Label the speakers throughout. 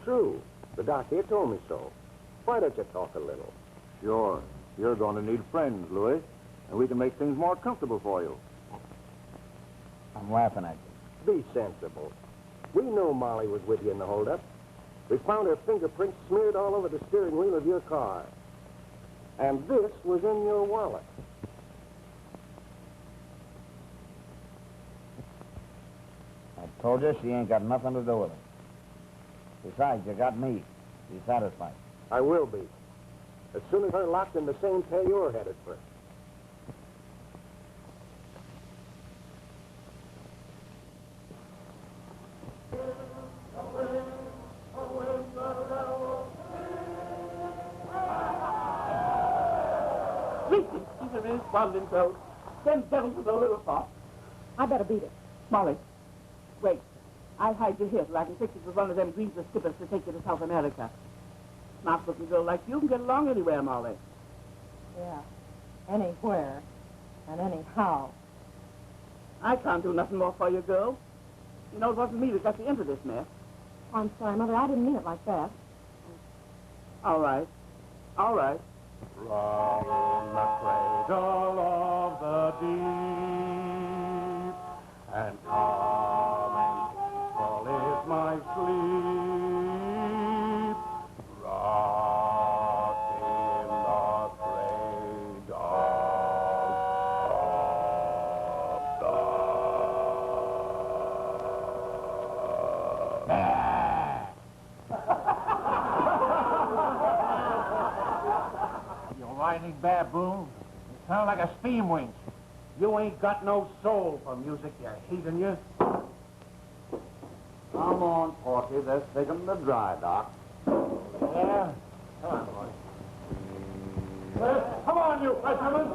Speaker 1: true. The doc here told me so. Why don't you talk a little?
Speaker 2: Sure. You're going to need friends, Louis, and we can make things more comfortable for you.
Speaker 3: I'm laughing at you.
Speaker 1: Be sensible. We know Molly was with you in the holdup. We found her fingerprints smeared all over the steering wheel of your car. And this was in your wallet.
Speaker 3: I told you she ain't got nothing to do with it. Besides, you got me. Be satisfied.
Speaker 1: I will be. As soon as they're locked in the same tail you're headed for.
Speaker 4: Responding so. Them devils with a little thought.
Speaker 5: I better beat it.
Speaker 4: Molly, wait. I'll hide you here till I can fix it with one of them greaser skippers to take you to South America. Smart-looking girl like you can get along anywhere, Molly.
Speaker 5: Yeah, anywhere and anyhow.
Speaker 4: I can't do nothing more for you, girl. You know, it wasn't me that got you into this mess.
Speaker 5: Oh, I'm sorry, Mother. I didn't mean it like that.
Speaker 4: All right. All right.
Speaker 2: Rock in the cradle of the deep, and calm and peaceful is my sleep. Rock in the cradle of the...
Speaker 3: Whining baboon. You sound like a steam winch. You ain't got no soul for music, you heathen, you. Come on, Porky. They're taking the dry dock. Yeah? Come on, boys. Come on, you fishermen.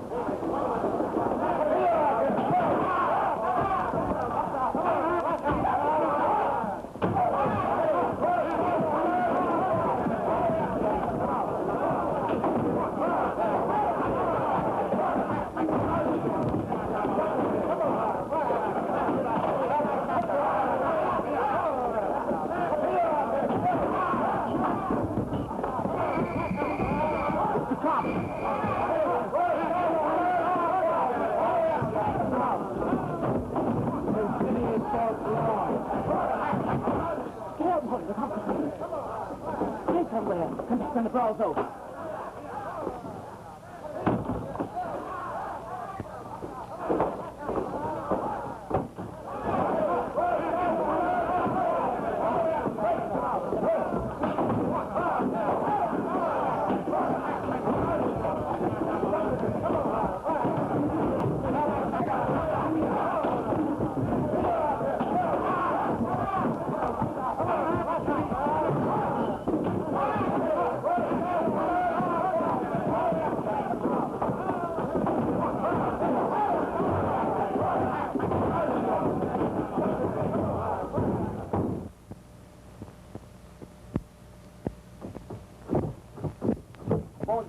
Speaker 4: When the brawl's over.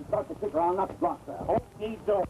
Speaker 4: Start the kicker, I'll not block that. Hold these doors.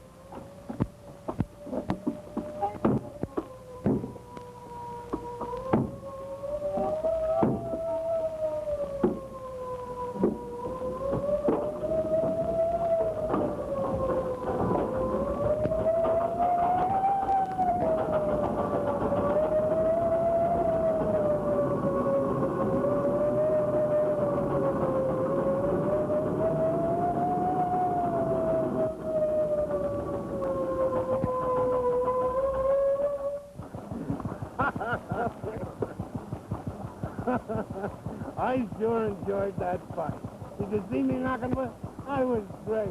Speaker 6: I sure enjoyed that fight. Did you see me knocking with? I was great.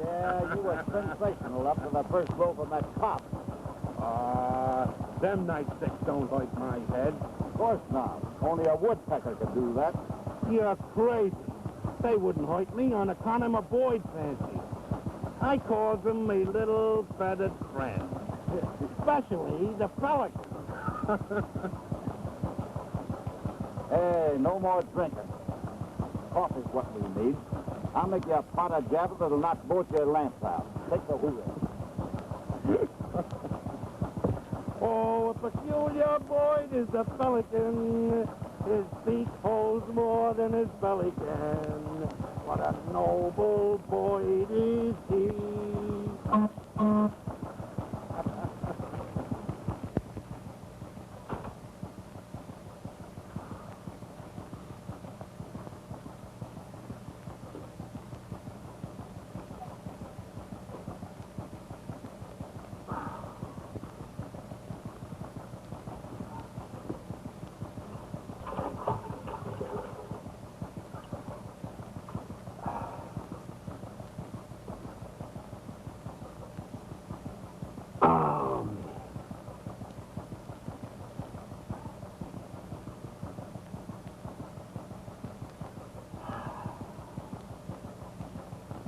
Speaker 3: Yeah, you were sensational up to the first blow from that cop.
Speaker 6: Them nightsticks don't hurt my head.
Speaker 3: Of course not. Only a woodpecker could do that.
Speaker 6: You're crazy. They wouldn't hurt me on account of my Boyd fancy. I calls them my little feathered friend. Especially the pelican.
Speaker 3: Hey, no more drinking. Coffee's what we need. I'll make you a pot of java that'll knock both your lamps out. Take the wheel.
Speaker 6: Oh, a peculiar Boyd is the pelican. His beak holds more than his belly can. What a noble boy is he.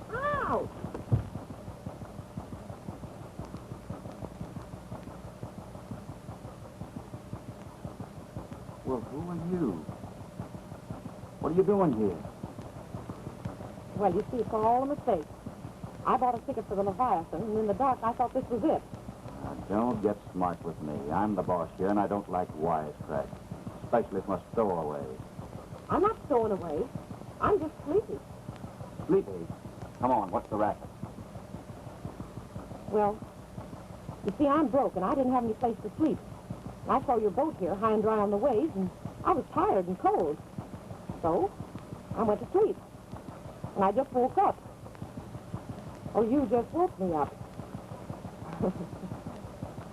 Speaker 5: Ow!
Speaker 3: Well, who are you? What are you doing here?
Speaker 5: Well, you see, it's all a mistake. I bought a ticket for the Leviathan, and in the dark, I thought this was it.
Speaker 3: Now, don't get smart with me. I'm the boss here, and I don't like wisecracks, especially from a stowaway.
Speaker 5: I'm not stowing away. I'm just sleepy.
Speaker 3: Sleepy? Come on, what's the racket?
Speaker 5: Well, you see, I'm broke, and I didn't have any place to sleep. I saw your boat here, high and dry on the waves, and I was tired and cold. So, I went to sleep. And I just woke up. Oh, you just woke me up.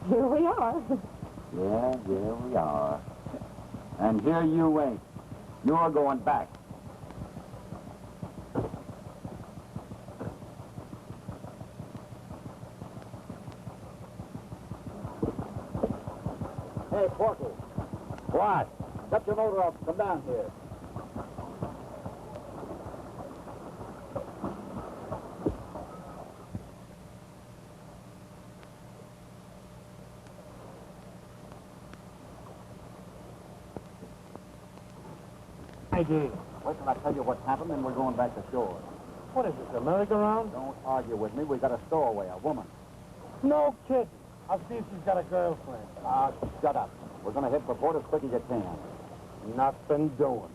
Speaker 5: Here we are.
Speaker 3: Yeah, here we are. And here you ain't. You're going back. Hey, Porky.
Speaker 6: What?
Speaker 3: Shut your motor off. Come down here.
Speaker 6: I did.
Speaker 3: Wait till I tell you what's happened, then we're going back to shore.
Speaker 6: What is this, a merry-go-round?
Speaker 3: Don't argue with me. We got a stowaway, a woman.
Speaker 6: No kidding. I'll see if she's got a girlfriend.
Speaker 3: Ah, shut up. We're going to head for port as quick as you can.
Speaker 6: Nothing doing.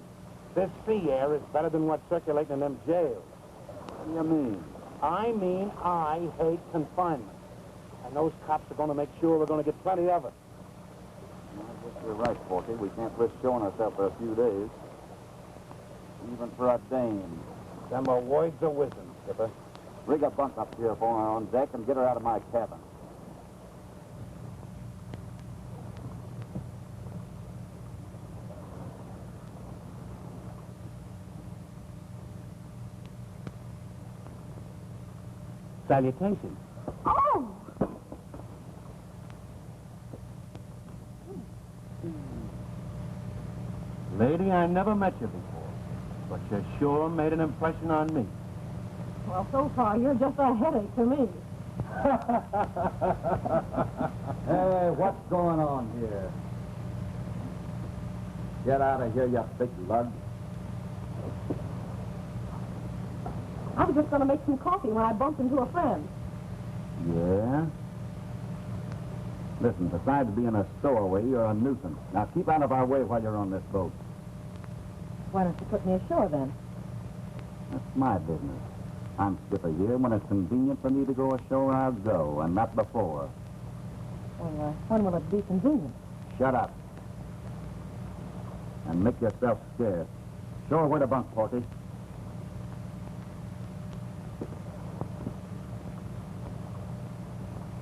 Speaker 6: This sea air is better than what's circulating in them jails.
Speaker 3: What do you mean?
Speaker 6: I mean, I hate confinement. And those cops are going to make sure we're going to get plenty of it.
Speaker 3: I guess you're right, Porky. We can't risk showing ourselves for a few days. Even for a dame.
Speaker 6: Them are words of wisdom, Skipper.
Speaker 3: Rig a bunk up here for her on deck and get her out of my cabin.
Speaker 6: Salutations.
Speaker 5: Oh!
Speaker 6: Lady, I never met you before, but you sure made an impression on me.
Speaker 5: Well, so far, you're just a headache to me.
Speaker 3: Hey, what's going on here? Get out of here, you big lug.
Speaker 5: I was just going to make some coffee when I bumped into a friend.
Speaker 3: Yeah? Listen, besides being a stowaway, you're a nuisance. Now keep out of our way while you're on this boat.
Speaker 5: Why don't you put me ashore, then?
Speaker 3: That's my business. I'm skipper here. When it's convenient for me to go ashore, I'll go, and not before.
Speaker 5: Well, when will it be convenient?
Speaker 3: Shut up. And make yourself scarce. Show her where to bunk, Porky.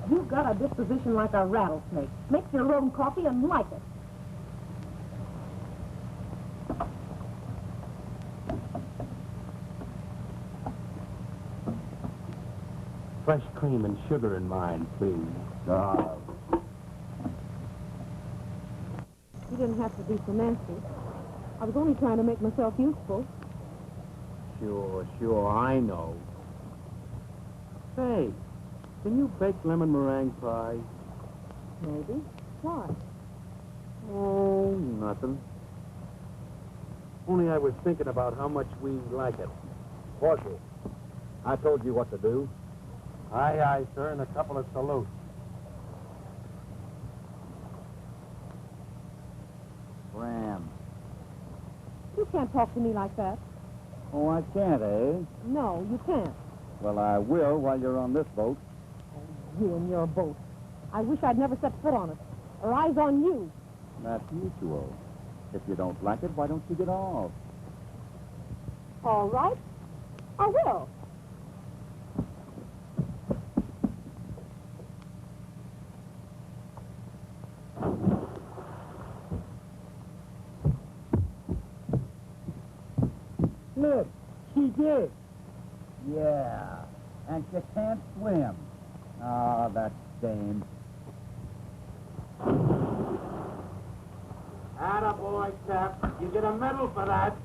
Speaker 5: You've got a disposition like a rattlesnake. Make your own coffee and like it.
Speaker 6: Fresh cream and sugar in mine, please.
Speaker 5: You didn't have to be so nasty. I was only trying to make myself useful.
Speaker 6: Sure, I know. Say, can you bake lemon meringue pie?
Speaker 5: Maybe. Why?
Speaker 6: Oh, nothing. Only I was thinking about how much we like it.
Speaker 3: Porky, I told you what to do.
Speaker 6: Aye, aye, sir, and a couple of salutes.
Speaker 3: Ram.
Speaker 5: You can't talk to me like that.
Speaker 3: Oh, I can't, eh?
Speaker 5: No, you can't.
Speaker 3: Well, I will while you're on this boat.
Speaker 5: You and your boat. I wish I'd never set foot on it. Or eyes on you.
Speaker 3: That's mutual. If you don't like it, why don't you get off?
Speaker 5: All right. I will.
Speaker 6: Look, she did.
Speaker 3: Yeah, and you can't swim. Ah, that dame.
Speaker 6: Attaboy, Cap. You get a medal for that.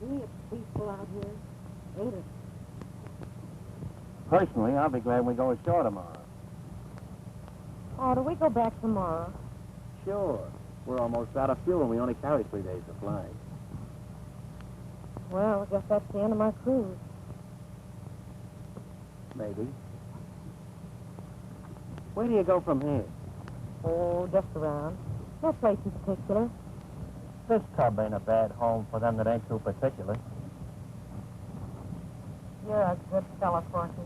Speaker 5: Isn't it peaceful out here? Ain't it?
Speaker 2: Personally, I'll be glad we go ashore tomorrow.
Speaker 5: Oh, do we go back tomorrow?
Speaker 2: Sure. We're almost out of fuel and we only carry 3 days of flying.
Speaker 5: Well, I guess that's the end of my cruise.
Speaker 2: Maybe. Where do you go from here?
Speaker 5: Oh, just around. No place in particular.
Speaker 2: This tub ain't a bad home for them that ain't too particular.
Speaker 5: You're a good fella, Forky.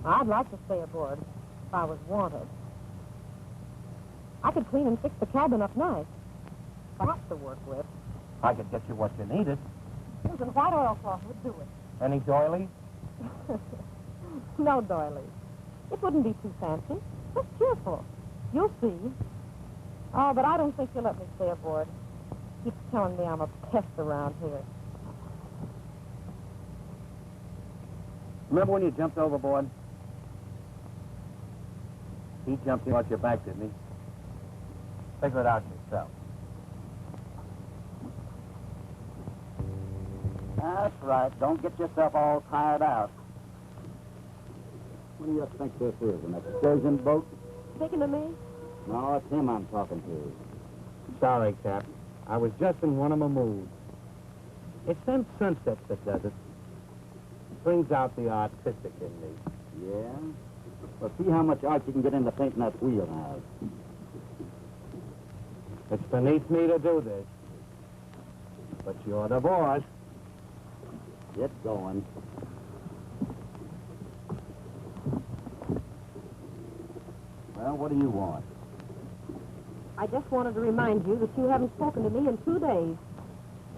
Speaker 5: I'd like to stay aboard if I was wanted. I could clean and fix the cabin up nice. Lots to work with.
Speaker 2: I could get you what you needed.
Speaker 5: Even white oilcloth would do it.
Speaker 2: Any doilies?
Speaker 5: No doilies. It wouldn't be too fancy. Just cheerful. You'll see. Oh, but I don't think you'll let me stay aboard. Keeps telling me I'm a pest around here.
Speaker 2: Remember when you jumped overboard? He jumped in off your back, didn't he? Figure it out yourself.
Speaker 3: That's right. Don't get yourself all tired out. What do you think this is, an excursion boat?
Speaker 5: Speaking to me?
Speaker 3: No, it's him I'm talking to.
Speaker 2: Sorry, Cap. I was just in one of my moods. It's them sunsets that does it. Brings out the artistic in me.
Speaker 3: Yeah? Well, see how much art you can get into painting that wheelhouse.
Speaker 2: It's beneath me to do this. But you're the boss.
Speaker 3: Get going. Well, what do you want?
Speaker 5: I just wanted to remind you that you haven't spoken to me in 2 days.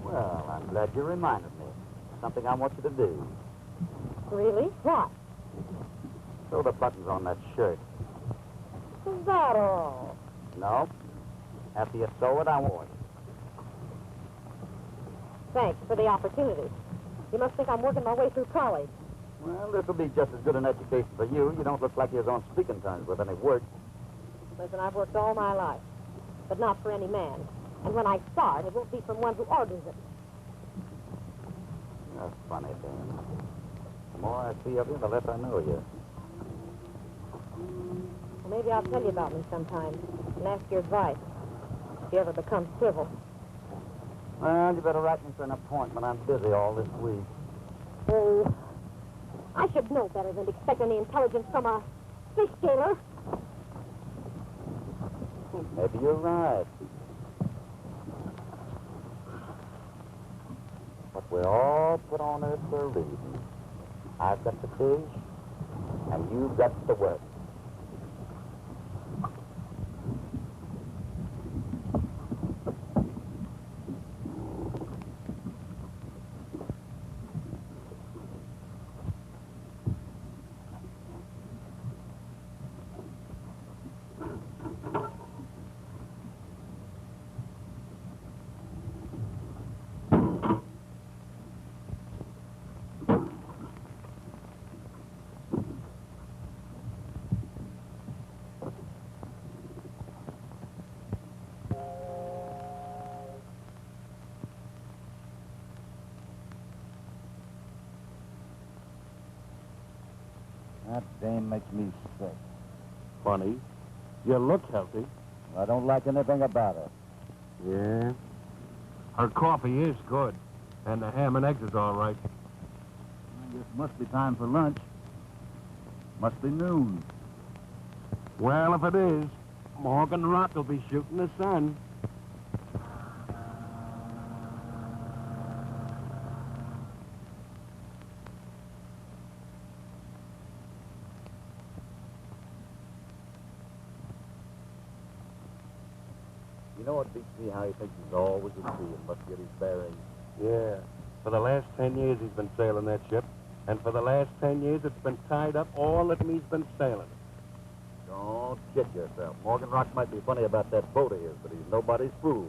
Speaker 3: Well, I'm glad you reminded me. Something I want you to do.
Speaker 5: Really? What?
Speaker 3: Sew the buttons on that shirt.
Speaker 5: Is that all?
Speaker 3: No. After you sew it, I want it.
Speaker 5: Thanks for the opportunity. You must think I'm working my way through college.
Speaker 3: Well, this will be just as good an education for you. You don't look like you're on speaking terms with any work.
Speaker 5: Listen, I've worked all my life, but not for any man. And when I start, it won't be from one who orders it.
Speaker 3: That's funny, Dan. The more I see of you, the less I know you.
Speaker 5: Well, maybe I'll tell you about me sometime and ask your advice if you ever become civil.
Speaker 3: Well, you better write me for an appointment. I'm busy all this week.
Speaker 5: Oh, I should know better than to expect any intelligence from a fish scaler.
Speaker 3: Maybe you're right. But we're all put on earth for a reason. I've got to fish, and you've got to work. That dame makes me sick.
Speaker 6: Funny. You look healthy.
Speaker 3: I don't like anything about her.
Speaker 2: Yeah? Her coffee is good. And the ham and eggs is all right.
Speaker 3: I guess it must be time for lunch. Must be noon.
Speaker 2: Well, if it is, Morgan Rock will be shooting the sun.
Speaker 3: You know, it beats me how he thinks he's always at sea and must get his bearings.
Speaker 2: Yeah. For the last 10 years he's been sailing that ship. And for the last 10 years it's been tied up all that he's been sailing.
Speaker 3: Don't kid yourself. Morgan Rock might be funny about that boat of his, but he's nobody's fool.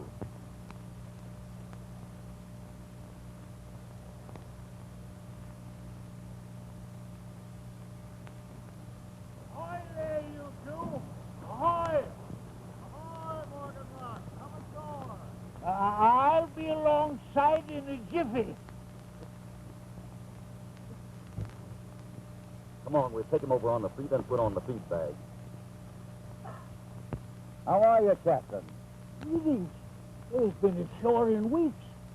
Speaker 6: Ahoy there, you two! Ahoy! Ahoy, Morgan Rock! Come ashore! I'll be alongside in a jiffy.
Speaker 3: Come on, we'll take him over on the feet and put on the feed bag. How are you, Captain?
Speaker 6: Greetings. They've been ashore in weeks.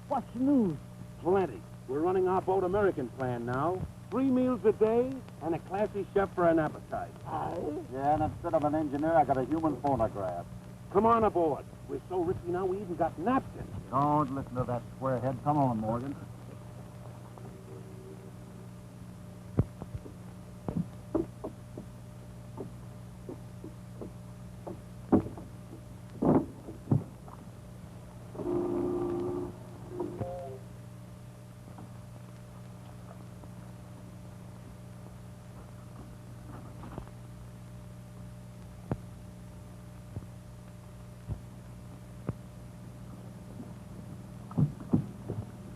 Speaker 6: What's the news?
Speaker 2: Plenty. We're running our boat American plan now. 3 meals a day and a classy chef for an appetite.
Speaker 6: Aye?
Speaker 3: Yeah, and instead of an engineer, I got a human phonograph.
Speaker 2: Come on aboard. We're so rich now we even got napkins.
Speaker 3: Don't listen to that squarehead. Come on, Morgan.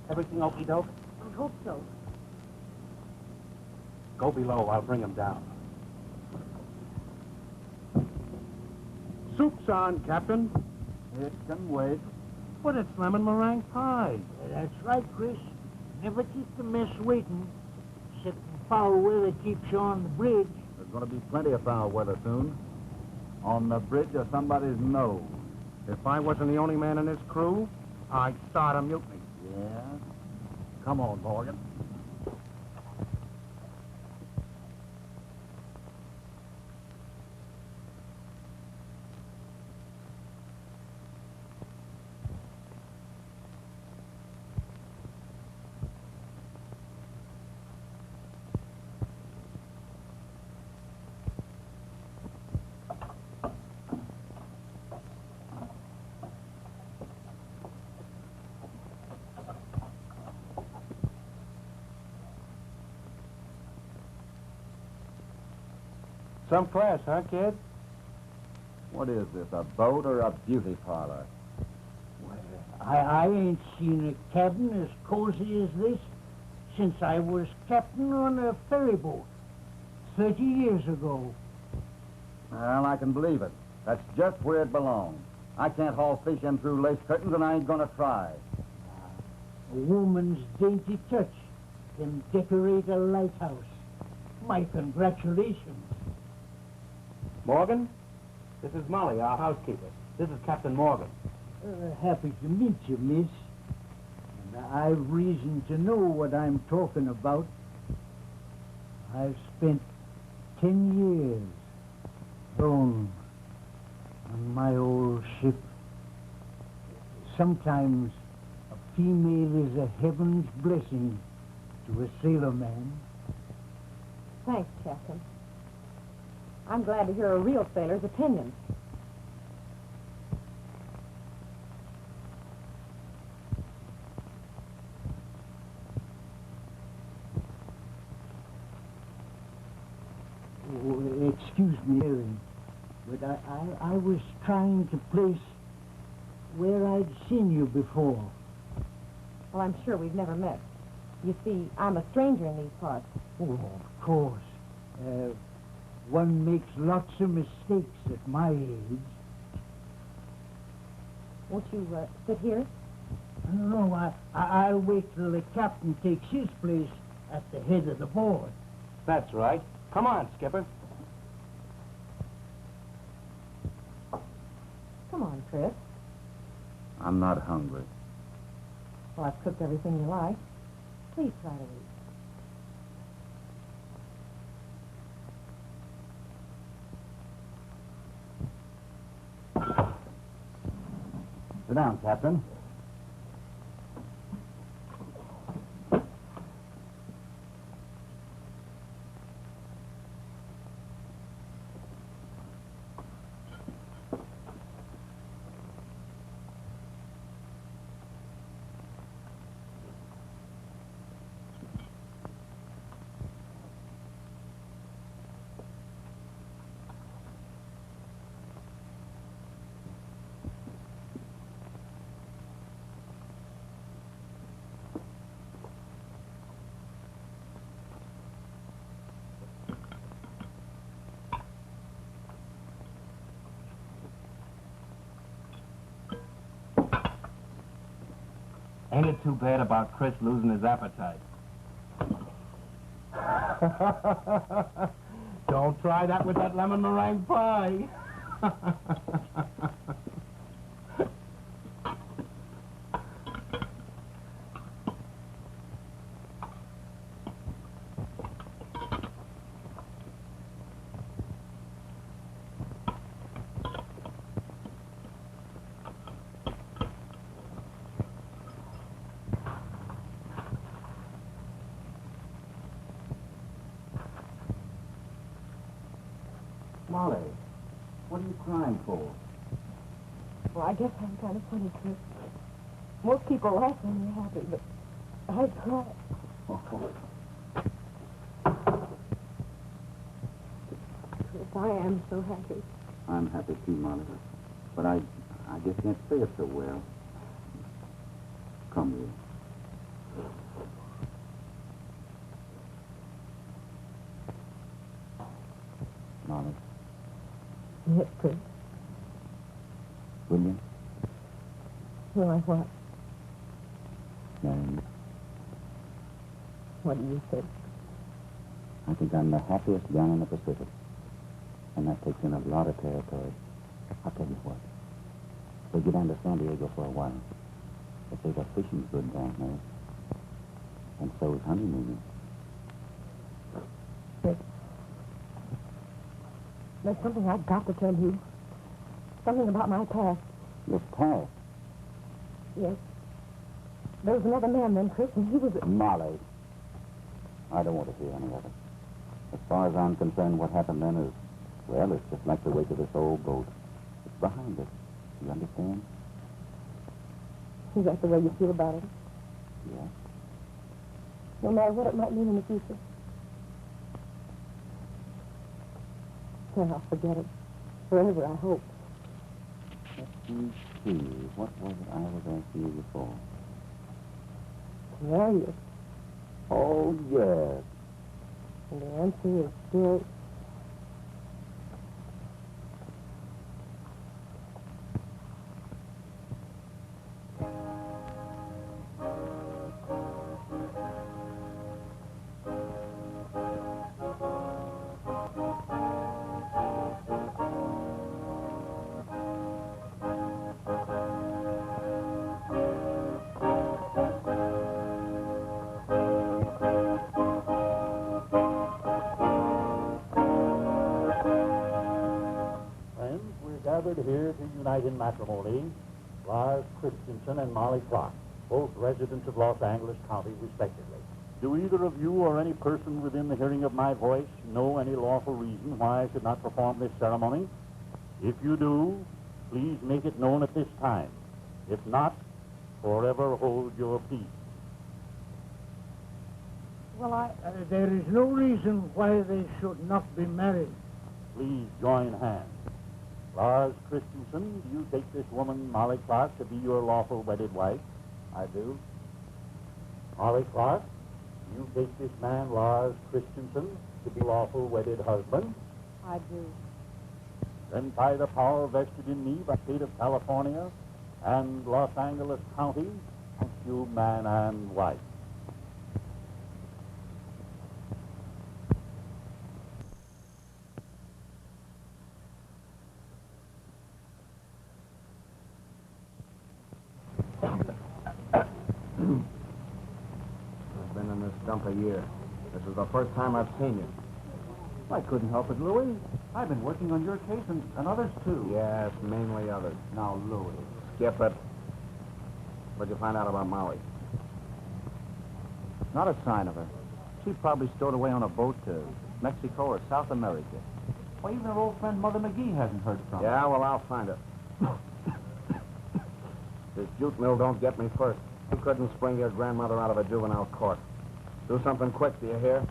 Speaker 2: Everything okie doke?
Speaker 5: I hope so.
Speaker 2: Go below. I'll bring him down. Soup's on, Captain.
Speaker 3: It can wait.
Speaker 2: But it's lemon meringue pie.
Speaker 6: That's right, Chris. Never keep the mess waiting. Except when foul weather keeps you on the bridge.
Speaker 3: There's going to be plenty of foul weather soon. On the bridge or somebody's nose.
Speaker 2: If I wasn't the only man in this crew, I'd start a mutiny.
Speaker 3: Yeah? Come on, Morgan.
Speaker 2: Some class, huh, kid?
Speaker 3: What is this, a boat or a beauty parlor?
Speaker 6: Well, I ain't seen a cabin as cozy as this since I was captain on a ferry boat 30 years ago.
Speaker 3: Well, I can believe it. That's just where it belongs. I can't haul fish in through lace curtains, and I ain't gonna try.
Speaker 6: A woman's dainty touch can decorate a lighthouse. My congratulations.
Speaker 2: Morgan? This is Molly, our housekeeper. This is Captain Morgan.
Speaker 6: Happy to meet you, miss. And I've reason to know what I'm talking about. I've spent 10 years alone on my old ship. Sometimes a female is a heaven's blessing to a sailor man.
Speaker 5: Thanks, Captain. I'm glad to hear a real sailor's opinion.
Speaker 6: Oh, excuse me, Marion, but I was trying to place where I'd seen you before.
Speaker 5: Well, I'm sure we've never met. You see, I'm a stranger in these parts.
Speaker 6: Oh, of course. One makes lots of mistakes at my age.
Speaker 5: Won't you sit here?
Speaker 6: No, I'll wait till the captain takes his place at the head of the board.
Speaker 2: That's right. Come on, Skipper.
Speaker 5: Come on, Chris.
Speaker 2: I'm not hungry.
Speaker 5: Well, I've cooked everything you like. Please try to eat.
Speaker 2: Sit down, Captain. Ain't it too bad about Chris losing his appetite? Don't try that with that lemon meringue pie. Molly, what are you crying for?
Speaker 5: Well, I guess I'm kind of funny, Chris. Most people laugh when they're happy, but I cry. Chris, I am so happy.
Speaker 2: I'm happy too, Molly. But I just can't say it so well. Come here. Molly,
Speaker 5: Yes, Chris.
Speaker 2: will you?
Speaker 5: Why, what?
Speaker 2: Marry me?
Speaker 5: What do you think?
Speaker 2: I think I'm the happiest gun in the Pacific. And that takes in a lot of territory. I'll tell you what. We'll get down to San Diego for a while. If there's a fishing good down there. And so's honeymooning.
Speaker 5: Chris, there's something I've got to tell you. Something about my past.
Speaker 2: Your past?
Speaker 5: Yes. There was another man then, Chris, and he was...
Speaker 2: Molly. I don't want to hear any of it. As far as I'm concerned, what happened then is, well, it's just like the wake of this old boat. It's behind us. You understand?
Speaker 5: Is that the way you feel about it?
Speaker 2: Yeah.
Speaker 5: No matter what it might mean in the future. Well, I'll forget it. Forever, I hope.
Speaker 2: Let me see. What was it I was asking you before?
Speaker 5: There you.
Speaker 2: Oh, yes.
Speaker 5: And the answer is still...
Speaker 3: Gathered here to unite in matrimony, Lars Christensen and Molly Clark, both residents of Los Angeles County, respectively. Do either of you or any person within the hearing of my voice know any lawful reason why I should not perform this ceremony? If you do, please make it known at this time. If not, forever hold your peace.
Speaker 5: Well,
Speaker 6: There is no reason why they should not be married.
Speaker 3: Please join hands. Lars Christensen, do you take this woman, Molly Clark, to be your lawful wedded wife?
Speaker 2: I do.
Speaker 3: Molly Clark, do you take this man, Lars Christensen, to be lawful wedded husband?
Speaker 5: I do.
Speaker 3: Then by the power vested in me by the state of California and Los Angeles County, count you man and wife.
Speaker 1: Stump a year. This is the first time I've seen you.
Speaker 3: I couldn't help it, Louis. I've been working on your case and others, too.
Speaker 1: Yes, mainly others.
Speaker 3: Now, Louis.
Speaker 1: Skip it. What'd you find out about Molly?
Speaker 3: Not a sign of her. She probably stowed away on a boat to Mexico or South America. Why, even her old friend Mother McGee hasn't heard from her.
Speaker 1: Yeah, well, I'll find her. This jute mill don't get me first. You couldn't spring your grandmother out of a juvenile court. Do something quick, do you hear?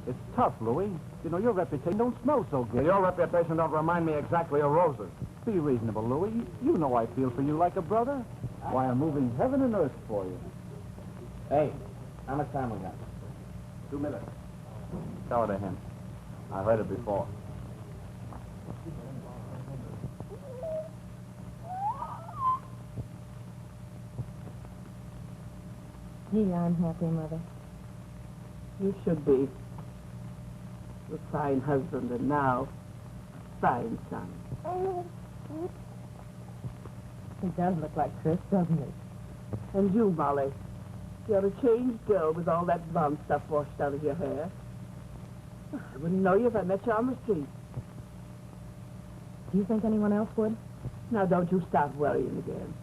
Speaker 3: It's tough, Louis. You know, your reputation don't smell so good.
Speaker 1: Your reputation don't remind me exactly of Rose's.
Speaker 3: Be reasonable, Louis. You know I feel for you like a brother. Why, I'm moving heaven and earth for you.
Speaker 1: Hey, how much time we got? 2 minutes. Tell it to him. I heard it before.
Speaker 5: Gee, I'm happy, Mother.
Speaker 4: You should be. A fine husband and now, fine son.
Speaker 5: He does look like Chris, doesn't he?
Speaker 4: And you, Molly, you're a changed girl with all that blonde stuff washed out of your hair. I wouldn't know you if I met you on the street.
Speaker 5: Do you think anyone else would?
Speaker 4: Now, don't you start worrying again.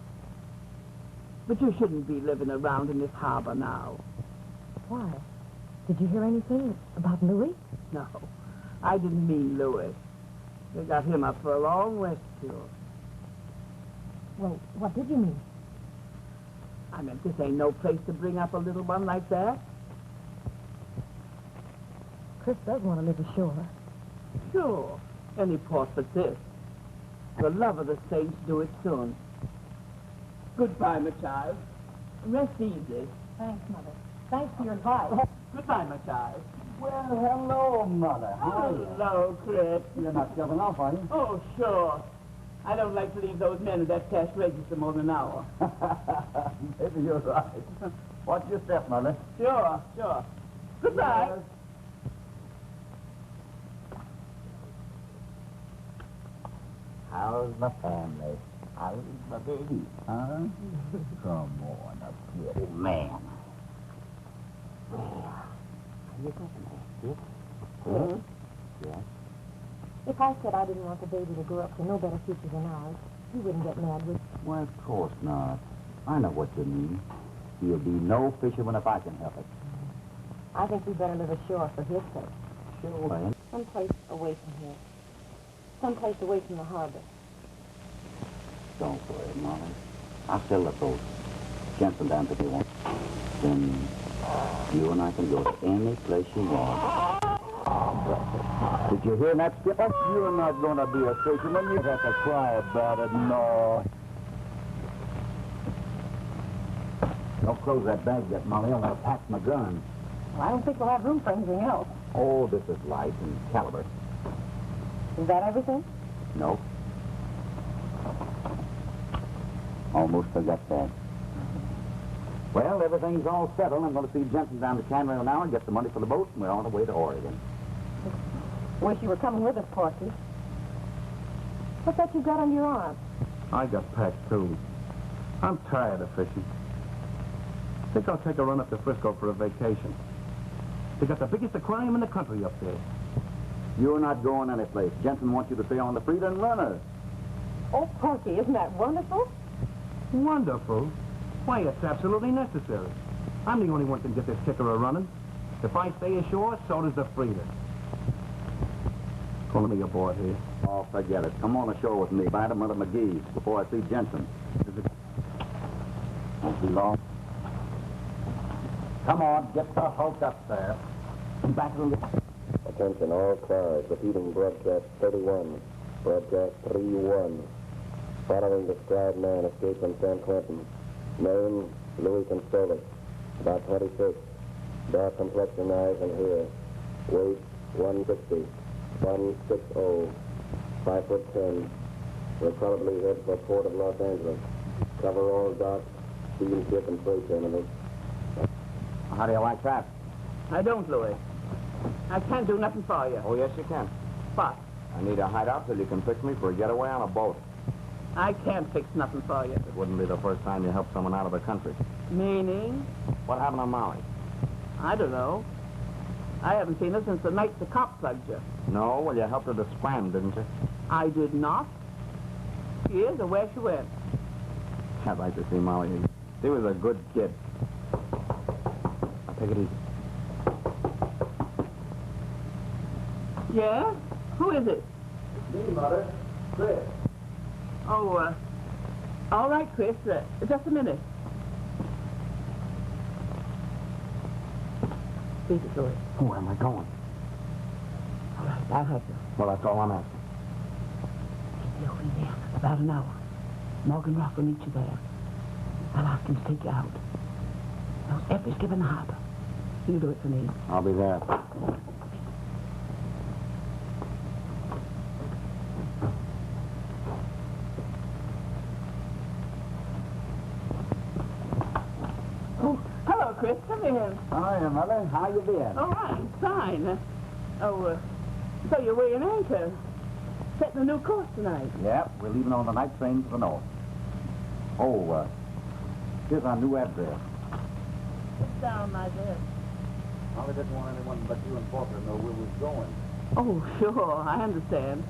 Speaker 4: But you shouldn't be living around in this harbor now.
Speaker 5: Why? Did you hear anything about Louis?
Speaker 4: No, I didn't mean Louis. They got him up for a long rest cure.
Speaker 5: Well, what did you mean?
Speaker 4: I meant this ain't no place to bring up a little one like that.
Speaker 5: Chris does want to live ashore.
Speaker 4: Sure, any port but this. The love of the saints do it soon. Goodbye, my child. Rest easy.
Speaker 5: Thanks, Mother. Thanks for your advice.
Speaker 4: Goodbye, my child.
Speaker 3: Well, hello, Mother.
Speaker 4: Hello, Chris.
Speaker 3: You're not jumping off, are you?
Speaker 4: Oh, sure. I don't like to leave those men at that cash register more than an hour.
Speaker 3: Maybe you're right. Watch your step, Mother.
Speaker 4: Sure. Goodbye.
Speaker 3: Yes. How's my family? How's my baby? Huh? Come on up here, old man.
Speaker 2: You got an
Speaker 5: Yes.
Speaker 2: Yes.
Speaker 5: If I said I didn't want the baby to grow up to no better future than ours, you wouldn't get mad, would you?
Speaker 2: Why, of course not. I know what you mean. He'll be no fisherman if I can help it.
Speaker 5: I think we better live ashore for his sake.
Speaker 2: Sure.
Speaker 5: Someplace away from here. Someplace away from the harbor.
Speaker 2: Don't worry, Molly. I'll sell the boat. Jensen down to you want. Then you and I can go to any place you want. Did you hear that, Skipper? You're not going to be a fisherman. You have to cry about it. No. Don't close that bag yet, Molly. I'm going to pack my gun.
Speaker 5: Well, I don't think we'll have room for anything else.
Speaker 2: Oh, this is light and caliber.
Speaker 5: Is that everything?
Speaker 2: No. Almost forgot that. Well, everything's all settled. I'm going to see Jensen down to Canberra now and get the money for the boat, and we're on the way to Oregon.
Speaker 5: Wish you were coming with us, Porky. What's that you got on your arm?
Speaker 1: I got packed, too. I'm tired of fishing. Think I'll take a run up to Frisco for a vacation. They got the biggest aquarium in the country up there.
Speaker 2: You're not going anyplace. Jensen wants you to stay on the Freedom Runner.
Speaker 5: Oh, Porky, isn't that wonderful?
Speaker 1: Wonderful. Why, it's absolutely necessary. I'm the only one can get this kicker a-running. If I stay ashore, so does the Frida. Calling me aboard here.
Speaker 2: Oh, forget it. Come on ashore with me. By to Mother McGee's before I see Jensen. Won't be long. Come on, get the hulk up there. Come back a little.
Speaker 1: Attention all cars. Repeating broadcast 31. Broadcast 3-1. Following described man escaped from San Quentin. Name, Louis Consolis. About 26. Dark complexion, eyes and hair. Weight, 160. 160. 5'10". Will probably head for Port of Los Angeles. Cover all docks, steamship and freight terminals.
Speaker 2: How do you like that?
Speaker 4: I don't, Louis. I can't do nothing for you.
Speaker 1: Oh, yes, you can.
Speaker 4: What?
Speaker 1: I need a hideout till you can fix me for a getaway on a boat.
Speaker 4: I can't fix nothing for you.
Speaker 1: It wouldn't be the first time you helped someone out of the country.
Speaker 4: Meaning?
Speaker 1: What happened to Molly?
Speaker 4: I don't know. I haven't seen her since the night the cop plugged you.
Speaker 2: No, well, you helped her to swim, didn't you?
Speaker 4: I did not. She is, or where she went.
Speaker 2: I'd like to see Molly. She was a good kid. Take it easy.
Speaker 4: Yeah? Who is it?
Speaker 2: Me, Mother. Chris.
Speaker 4: Oh, all right, Chris. Just a minute. Beat it, Louis.
Speaker 2: Where am I going?
Speaker 4: All right, I'll help you.
Speaker 2: Well, that's all I'm asking.
Speaker 4: Be over in there about an hour. Morgan Rock will meet you there. I'll ask him to take you out. Those efforts given the harbor. You do it for me.
Speaker 2: I'll be there.
Speaker 4: Oh, hello, Chris. Come in.
Speaker 2: Hiya, Mother. How you been?
Speaker 4: All right, fine. So you're weighing anchor. Setting a new course tonight.
Speaker 2: Yep, we're leaving on the night train to the north. Oh, here's our new address.
Speaker 4: Sit down, my dear.
Speaker 3: Molly didn't want anyone but you and Porter to know where we was going.
Speaker 4: Oh, sure, I understand.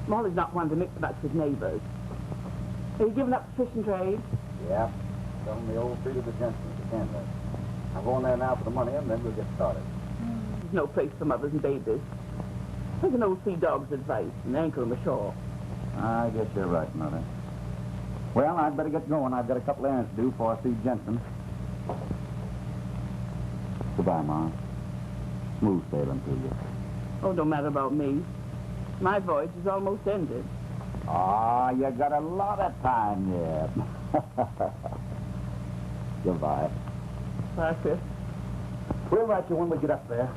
Speaker 4: Molly's not one to mix much with neighbors. Are you giving up the fishing trade?
Speaker 3: Yeah. Selling the old feet of the Jensens to Canada. I'm going there now for the money, and then we'll get started.
Speaker 4: There's no place for mothers and babies. Take an old sea dog's advice and anchor him ashore.
Speaker 2: I guess you're right, Mother. Well, I'd better get going. I've got a couple errands to do before I see Jensen. Goodbye, Ma. Smooth sailing to you.
Speaker 4: Oh, don't matter about me. My voyage is almost ended.
Speaker 2: Ah, you got a lot of time yet. Goodbye.
Speaker 4: Bye, Chris.
Speaker 2: We'll write you when we get up there.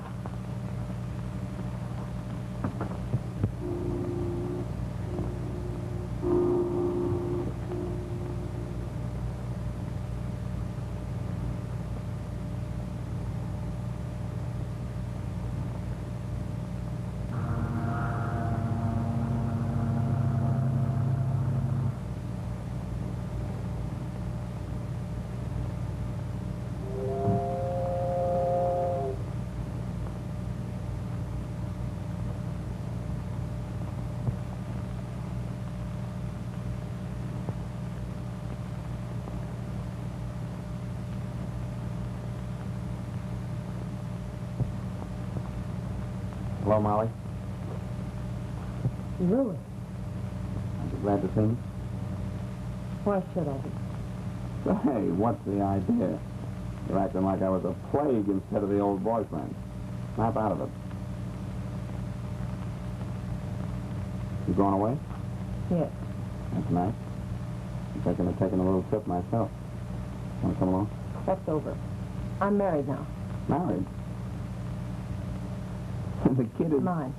Speaker 2: Hello, Molly.
Speaker 5: Louis,
Speaker 2: Aren't you glad to see me?
Speaker 5: why should I be?
Speaker 2: Hey, what's the idea? You're acting like I was a plague instead of the old boyfriend. Snap out of it. You going away?
Speaker 5: Yes.
Speaker 2: That's nice. I'm thinking of taking a little trip myself. Want to come along?
Speaker 5: That's over. I'm married now.
Speaker 2: Married? The kid is...
Speaker 5: Mine.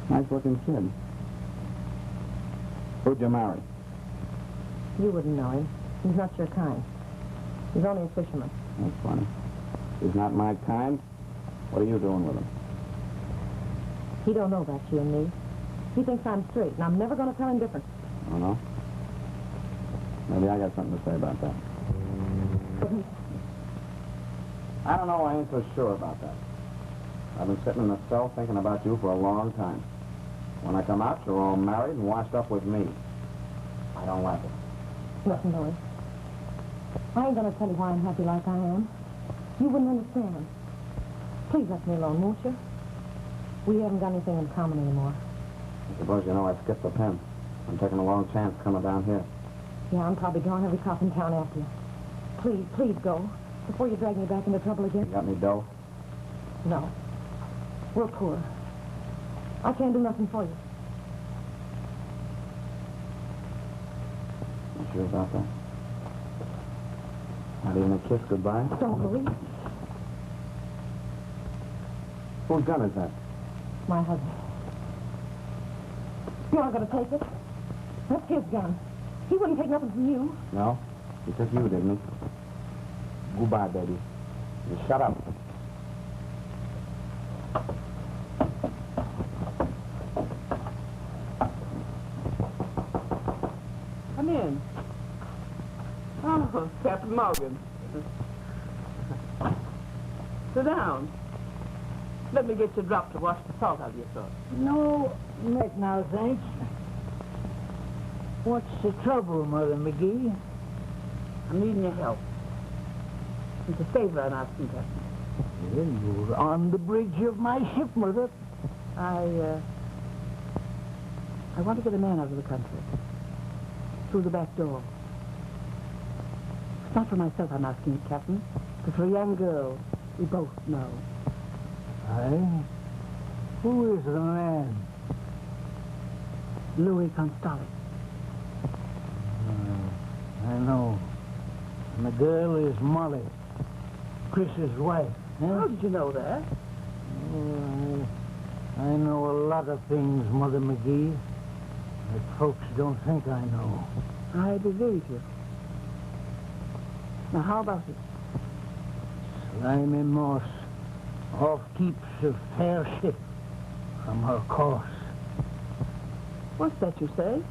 Speaker 2: Nice-looking kid. Who'd you marry?
Speaker 5: You wouldn't know him. He's not your kind. He's only a fisherman.
Speaker 2: That's funny. He's not my kind. What are you doing with him?
Speaker 5: He don't know about you and me. He thinks I'm straight, and I'm never going to tell him different.
Speaker 2: Oh, no? Maybe I got something to say about that. I don't know. I ain't so sure about that. I've been sitting in the cell thinking about you for a long time. When I come out, you're all married and washed up with me. I don't like it.
Speaker 5: Listen, Louis. I ain't going to tell you why I'm happy like I am. You wouldn't understand. Please let me alone, won't you? We haven't got anything in common anymore.
Speaker 2: I suppose you know I skipped the pen. I'm taking a long chance coming down here.
Speaker 5: Yeah, I'm probably drawing every cop in town after you. Please, please go. Before you drag me back into trouble
Speaker 2: You
Speaker 5: again.
Speaker 2: got any dough?
Speaker 5: No. We're poor. I can't do nothing for you.
Speaker 2: You sure about that? Not even a kiss goodbye?
Speaker 5: Don't, Louis.
Speaker 2: Whose gun is that?
Speaker 5: My husband. You aren't going to take it. That's his gun. He wouldn't take nothing from you.
Speaker 2: No? He took you, didn't he? Goodbye, baby. You shut up.
Speaker 4: Come in. Oh, Oh, Captain Morgan. Sit down. Let me get you dropped to wash the salt out of your throat.
Speaker 7: No, Mick, now, thanks. What's the trouble, Mother McGee?
Speaker 4: I'm needing your help. It's a favor I'm asking, Captain.
Speaker 7: Well, you're on the bridge of my ship, Mother.
Speaker 4: I want to get a man out of the country. Through the back door. It's not for myself I'm asking it, Captain, but for a young girl we both know.
Speaker 7: Aye? Who is the man?
Speaker 4: Louis Constable.
Speaker 7: I know. And the girl is Molly, Chris's wife.
Speaker 4: How did you know that?
Speaker 7: Oh, I know a lot of things, Mother McGee, that folks don't think I know.
Speaker 4: I believe you. Now, how about it?
Speaker 7: Slimy Moss off keeps a fair ship from her course.
Speaker 4: What's that you say?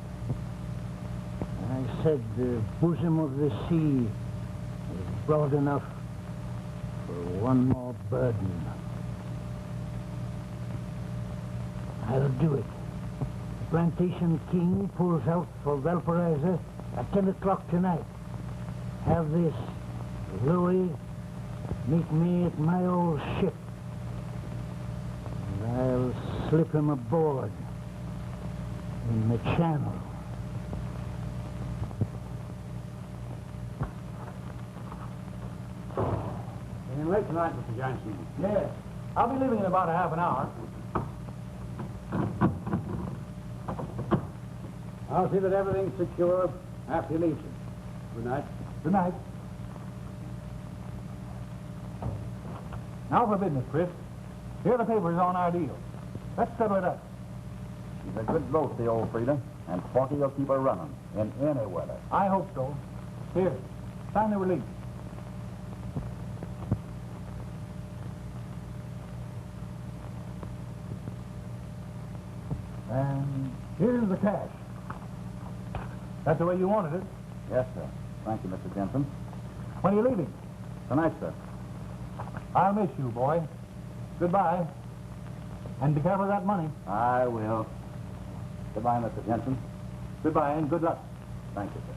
Speaker 7: I said the bosom of the sea is broad enough for one more burden. I'll do it. The plantation king pulls out for Valparaiso at 10 o'clock tonight. Have this, Louis, meet me at my old ship. And I'll slip him aboard in the channel.
Speaker 2: You're late tonight, Mr. Johnson.
Speaker 6: Yes. I'll be leaving in about a half an hour.
Speaker 2: I'll see that everything's secure after you leave, sir. Good night.
Speaker 6: Good night. Now for business, Chris. Here are the papers on our deal. Let's settle it up.
Speaker 2: She's a good boat, the old Frida, and Porky will keep her running in any weather.
Speaker 6: I hope so. Here, sign the release. And here's the cash. That's the way you wanted it.
Speaker 2: Yes, sir. Thank you, Mr. Jensen.
Speaker 6: When are you leaving?
Speaker 2: Tonight, sir.
Speaker 6: I'll miss you, boy. Goodbye. And be careful of that money.
Speaker 2: I will. Goodbye, Mr. Jensen.
Speaker 6: Goodbye and good luck.
Speaker 2: Thank you, sir.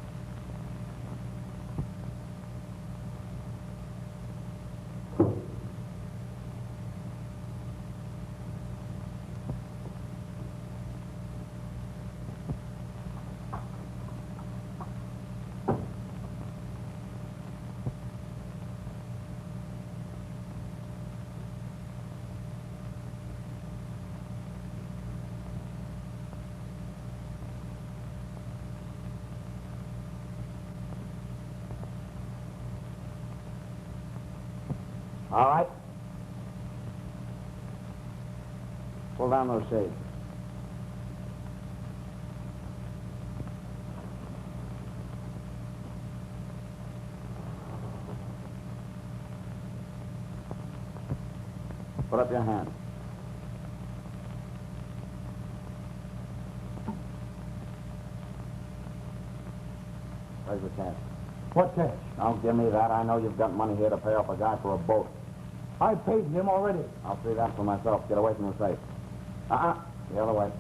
Speaker 6: All right.
Speaker 2: Pull down those shades. Put up your hand. Where's the cash?
Speaker 6: What cash?
Speaker 2: Don't give me that. I know you've got money here to pay off a guy for a boat.
Speaker 6: I paid him already.
Speaker 2: I'll see that for myself. Get away from the safe. The other way.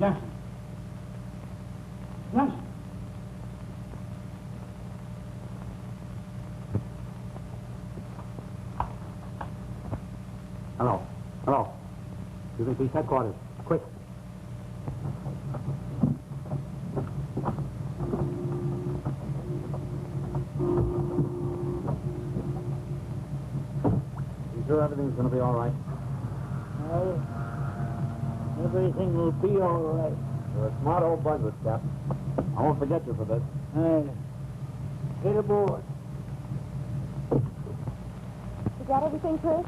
Speaker 6: Johnson. Johnson.
Speaker 2: Hello. Hello. You can see headquarters. Quick. everything's going to be all right?
Speaker 7: Well, everything will be all right.
Speaker 2: You're a smart old buzzard, Cap. I won't forget you for this.
Speaker 7: Get aboard.
Speaker 5: You got everything, Chris?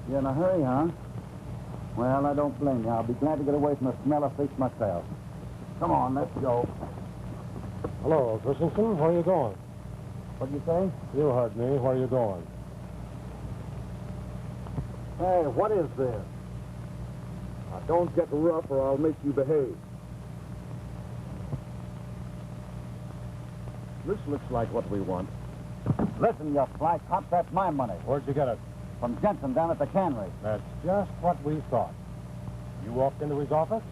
Speaker 2: You in a hurry, huh? Well, I don't blame you. I'll be glad to get away from the smell of fish myself. Come on, let's go.
Speaker 8: Hello, Christensen. Where are you going?
Speaker 2: What'd you say?
Speaker 8: You heard me. Where are you going?
Speaker 1: Hey, what is this? Now, don't get rough or I'll make you behave. This looks like what we want.
Speaker 2: Listen, you fly cop, that's my money.
Speaker 8: Where'd you get it?
Speaker 2: From Jensen down at the cannery.
Speaker 8: That's just what we thought. You walked into his office.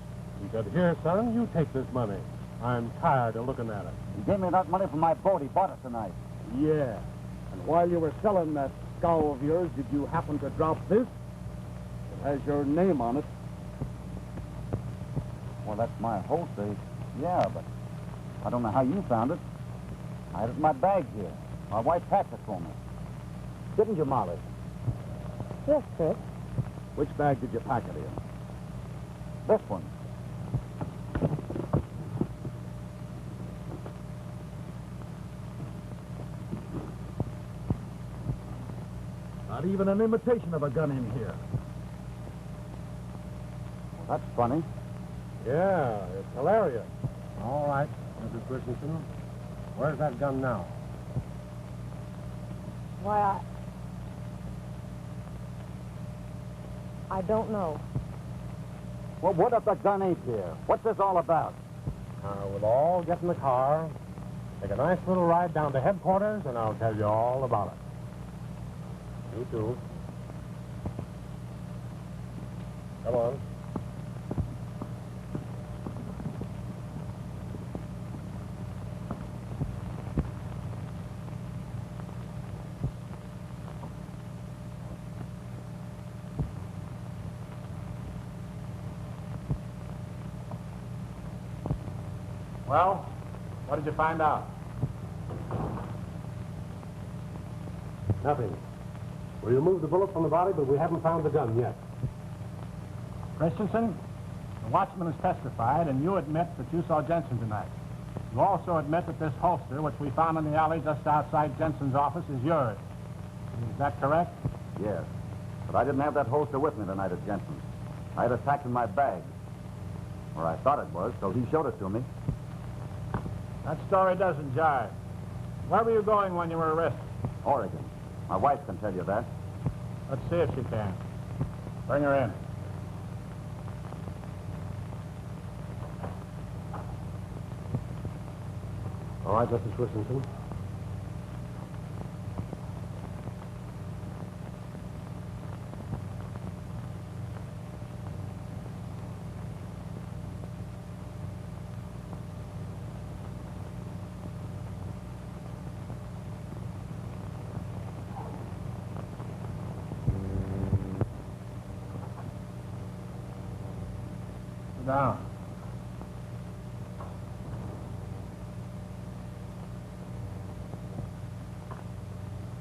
Speaker 8: He said, "Here, son, you take this money. I'm tired of looking at it."
Speaker 2: He gave me that money for my boat. He bought it tonight.
Speaker 1: Yeah. And while you were selling that scow of yours, did you happen to drop this? It has your name on it.
Speaker 2: Well, that's my holster. Yeah, but I don't know how you found it. I had it in my bag here. My wife packed it for me. Didn't you, Molly?
Speaker 5: Yes, Chris.
Speaker 1: Which bag did you pack it in?
Speaker 2: This one.
Speaker 6: Not even an imitation of a gun in here.
Speaker 2: Well, that's funny.
Speaker 8: Yeah, it's hilarious. All right, Mrs. Christensen. Where's that gun now?
Speaker 5: Why, I don't know.
Speaker 2: Well, what if the gun ain't here? What's this all about?
Speaker 8: We'll all get in the car, take a nice little ride down to headquarters, and I'll tell you all about it. You too. Come on.
Speaker 3: Well, what did you find out?
Speaker 8: Nothing. We removed the bullet from the body, but we haven't found the gun yet.
Speaker 3: Christensen, the watchman has testified, and you admit that you saw Jensen tonight. You also admit that this holster, which we found in the alley just outside Jensen's office, is yours. Is that correct?
Speaker 2: Yes. But I didn't have that holster with me tonight at Jensen's. I had it packed in my bag. Or I thought it was, so he showed it to me.
Speaker 3: That story doesn't jive. Where were you going when you were arrested?
Speaker 2: Oregon. My wife can tell you that.
Speaker 3: Let's see if she can. Bring her in.
Speaker 8: All right, Mrs. Christensen.
Speaker 3: Down.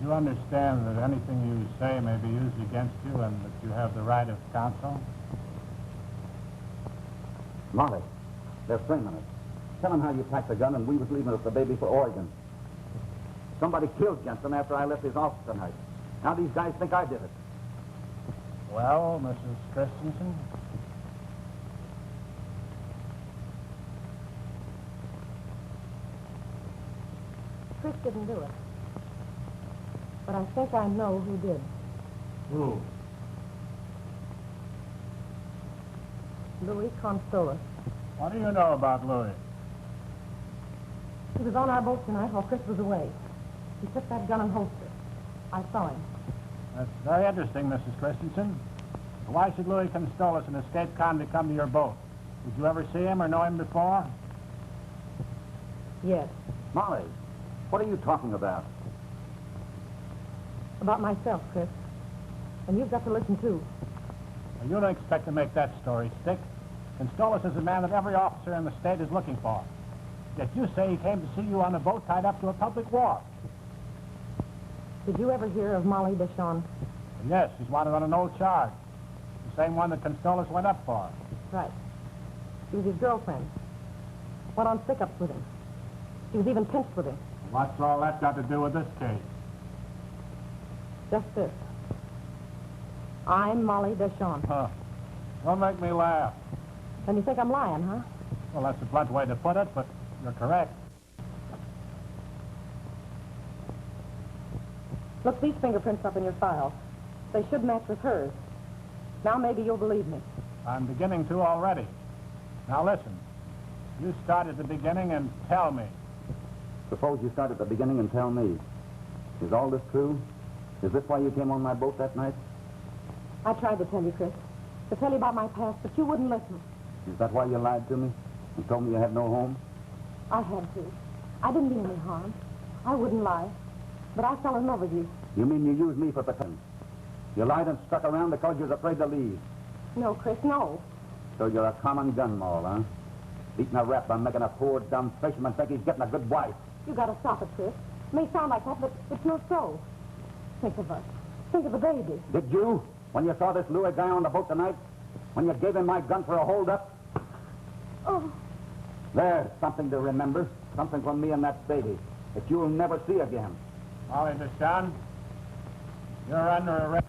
Speaker 3: You understand that anything you say may be used against you and that you have the right of counsel?
Speaker 2: Molly, they're framing us. Tell them how you packed the gun and we was leaving with the baby for Oregon. Somebody killed Jensen after I left his office tonight. Now these guys think I did it.
Speaker 3: Well, Mrs. Christensen?
Speaker 5: Chris didn't do it. But I think I know who did.
Speaker 8: Who?
Speaker 5: Louis Consolis.
Speaker 3: What do you know about Louis?
Speaker 5: He was on our boat tonight while Chris was away. He took that gun and holster. I saw him.
Speaker 3: That's very interesting, Mrs. Christensen. Why should Louis Consolis, an escaped convict, come to your boat? Did you ever see him or know him before?
Speaker 5: Yes.
Speaker 2: Molly, what are you talking about?
Speaker 5: About myself, Chris. And you've got to listen, too.
Speaker 3: Well, you don't expect to make that story stick. Consolis is a man that every officer in the state is looking for. Yet you say he came to see you on a boat tied up to a public wharf.
Speaker 5: Did you ever hear of Molly Deschamps?
Speaker 3: Yes, he's wanted on an old charge. The same one that Constolas went up for.
Speaker 5: Right. She was his girlfriend. Went on stick-ups with him. She was even pinched with him.
Speaker 3: What's all that got to do with this case?
Speaker 5: Just this. I'm Molly Deschamps.
Speaker 3: Huh. Don't make me laugh.
Speaker 5: And you think I'm lying, huh?
Speaker 3: Well, that's a blunt way to put it, but you're correct.
Speaker 5: Look these fingerprints up in your file. They should match with hers. Now maybe you'll believe me.
Speaker 3: I'm beginning to already. Now listen. You start at the beginning and tell me.
Speaker 2: Suppose you start at the beginning and tell me. Is all this true? Is this why you came on my boat that night?
Speaker 5: I tried to tell you, Chris. To tell you about my past, but you wouldn't listen.
Speaker 2: Is that why you lied to me and told me you had no home?
Speaker 5: I had to. I didn't mean any harm. I wouldn't lie. But I fell in love with you.
Speaker 2: You mean you used me for pretend? You lied and stuck around because you was afraid to leave.
Speaker 5: No, Chris, no.
Speaker 2: So you're a common gun moll, huh? Beating a rap by making a poor, dumb fisherman think he's getting a good wife.
Speaker 5: You gotta stop it, Chris. It may sound like that, but it's not so. Think of us. Think of the baby.
Speaker 2: Did you? When you saw this Louis guy on the boat tonight? When you gave him my gun for a hold-up?
Speaker 5: Oh.
Speaker 2: There's something to remember. Something from me and that baby that you'll never see again.
Speaker 3: Molly Deschamps, you're under arrest.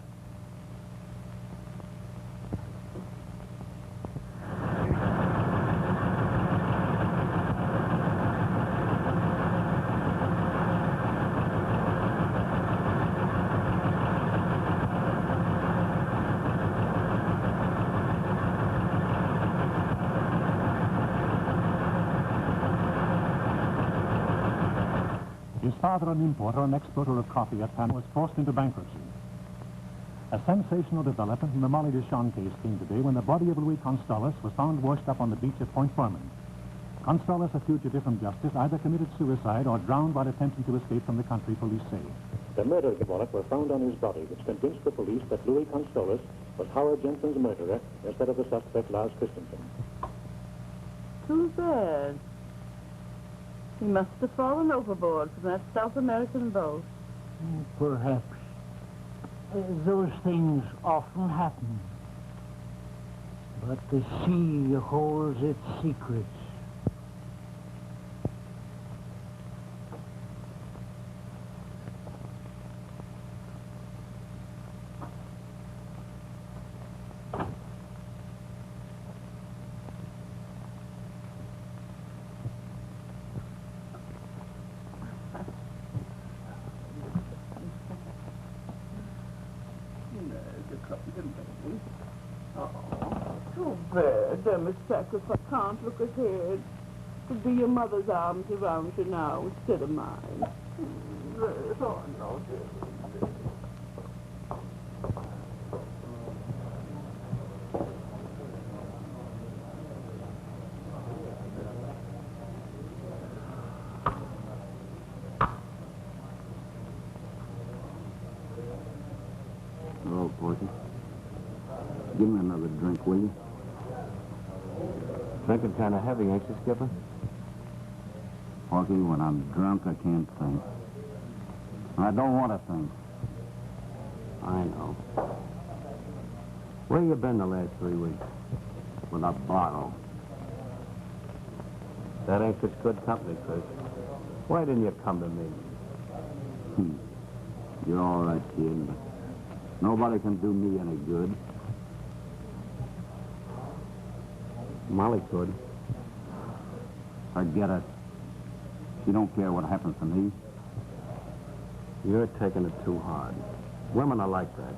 Speaker 3: His father, an importer and exporter of coffee at Pan, was forced into bankruptcy. A sensational development in the Molly Deschamps case came today when the body of Louis Constolas was found washed up on the beach at Point Foreman. Constolas, a fugitive from justice, either committed suicide or drowned while attempting to escape from the country, police say.
Speaker 9: The murder warrant were found on his body, which convinced the police that Louis Constolas was Howard Jensen's murderer instead of the suspect, Lars Christensen.
Speaker 10: Too bad. He must have fallen overboard from that South American boat.
Speaker 7: Perhaps. Those things often happen. But the sea holds its secrets.
Speaker 10: Too bad, Demis Sacrifice can't look ahead. It'll be your mother's arms around you now instead of mine. Oh, no, dear.
Speaker 2: Oh, Porky. Give me another drink, will you?
Speaker 8: Drinking kind of heavy, ain't you, Skipper?
Speaker 2: Porky, when I'm drunk, I can't think. I don't want to think.
Speaker 8: I know. Where you been the last 3 weeks?
Speaker 2: With a bottle.
Speaker 8: That ain't such good company, Chris. Why didn't you come to me?
Speaker 2: You're all right, kid, but nobody can do me any good.
Speaker 8: Molly could.
Speaker 2: Forget it. You don't care what happens to me.
Speaker 8: You're taking it too hard. Women are like that.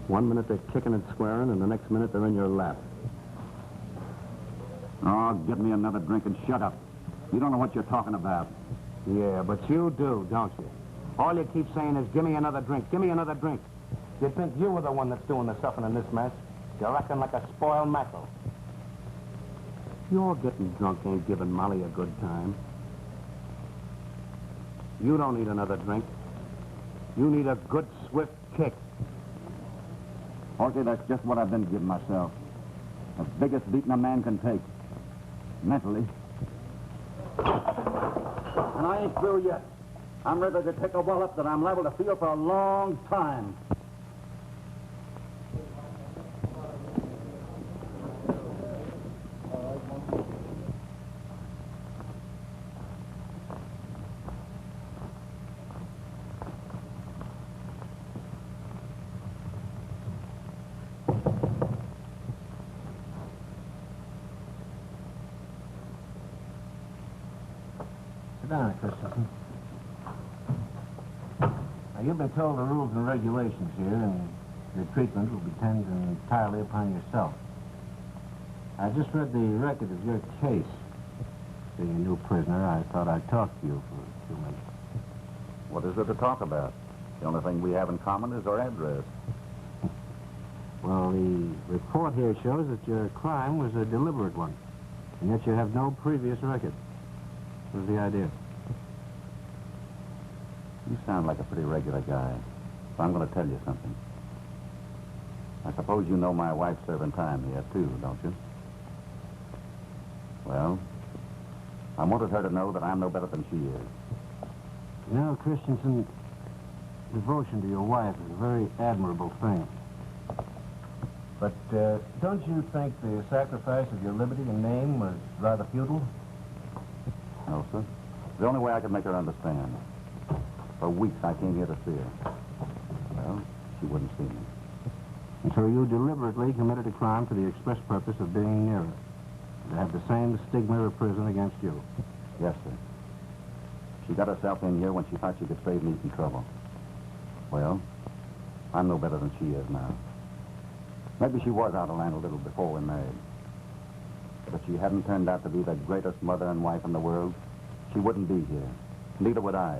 Speaker 8: 1 minute they're kicking and swearing, and the next minute they're in your lap.
Speaker 2: Oh, get me another drink and shut up. You don't know what you're talking about.
Speaker 8: Yeah, but you do, don't you? All you keep saying is, give me another drink, give me another drink. You think you were the one that's doing the suffering in this mess? You're acting like a spoiled mackerel. Your getting drunk ain't giving Molly a good time. You don't need another drink. You need a good, swift kick.
Speaker 2: Porky, that's just what I've been giving myself. The biggest beating a man can take. Mentally. And I ain't through yet. I'm ready to take a wallop that I'm liable to feel for a long time.
Speaker 8: down, Christensen. Now, you've been told the rules and regulations here, and your treatment will depend entirely upon yourself. I just read the record of your case. Being a new prisoner, I thought I'd talk to you for a few minutes.
Speaker 2: What is there to talk about? The only thing we have in common is our address.
Speaker 8: Well, the report here shows that your crime was a deliberate one, and yet you have no previous record. What was the idea?
Speaker 2: You sound like a pretty regular guy, so I'm going to tell you something. I suppose you know my wife's serving time here, too, don't you? Well, I wanted her to know that I'm no better than she is.
Speaker 8: You know, Christensen, devotion to your wife is a very admirable thing. But don't you think the sacrifice of your liberty and name was rather futile?
Speaker 2: No, sir. The only way I could make her understand. For weeks I came here to see her. Well, she wouldn't see me.
Speaker 8: And so you deliberately committed a crime for the express purpose of being near her, to have the same stigma of prison against you.
Speaker 2: Yes, sir. She got herself in here when she thought she could save me from trouble. Well, I'm no better than she is now. Maybe she was out of line a little before we married. But if she hadn't turned out to be the greatest mother and wife in the world, she wouldn't be here. Neither would I.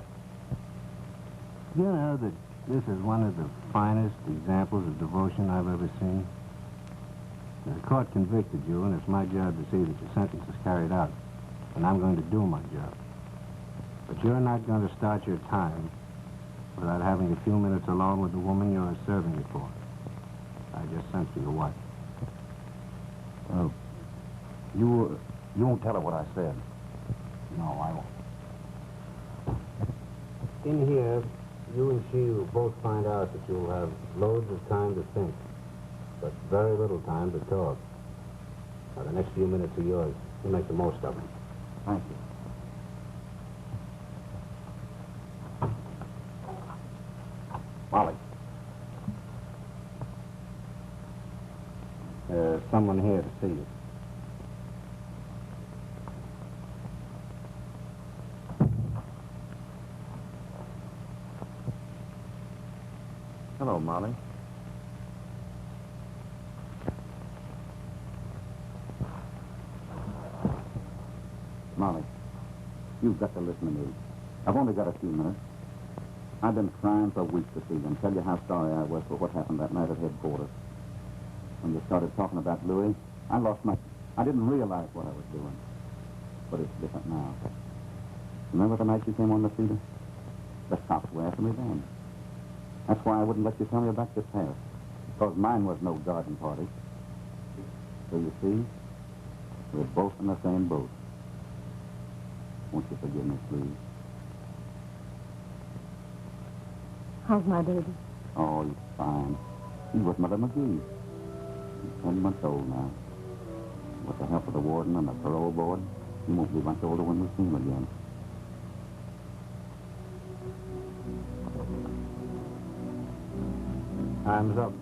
Speaker 8: You know that this is one of the finest examples of devotion I've ever seen. The court convicted you, and it's my job to see that your sentence is carried out. And I'm going to do my job. But you're not going to start your time without having a few minutes alone with the woman you're serving it for. I just sent for your wife.
Speaker 2: Oh, you won't tell her what I said.
Speaker 8: No, I won't. In here, you and she will both find out that you'll have loads of time to think, but very little time to talk. Now, the next few minutes are yours. You make the most of them.
Speaker 2: Thank you. Molly.
Speaker 8: There's someone here to see you.
Speaker 2: Hello, Molly. Molly, you've got to listen to me. I've only got a few minutes. I've been trying for weeks to see you and tell you how sorry I was for what happened that night at headquarters. When you started talking about Louis, I didn't realize what I was doing. But it's different now. Remember the night you came on the feeder? The cops were after me then. That's why I wouldn't let you tell me about your past. Because mine was no garden party. So you see, we're both in the same boat. Won't you forgive me, please?
Speaker 5: How's my baby?
Speaker 2: Oh, he's fine. He's with Mother McGee. He's 10 months old now. With the help of the warden and the parole board, he won't be much older when we see him again.
Speaker 8: Time's up.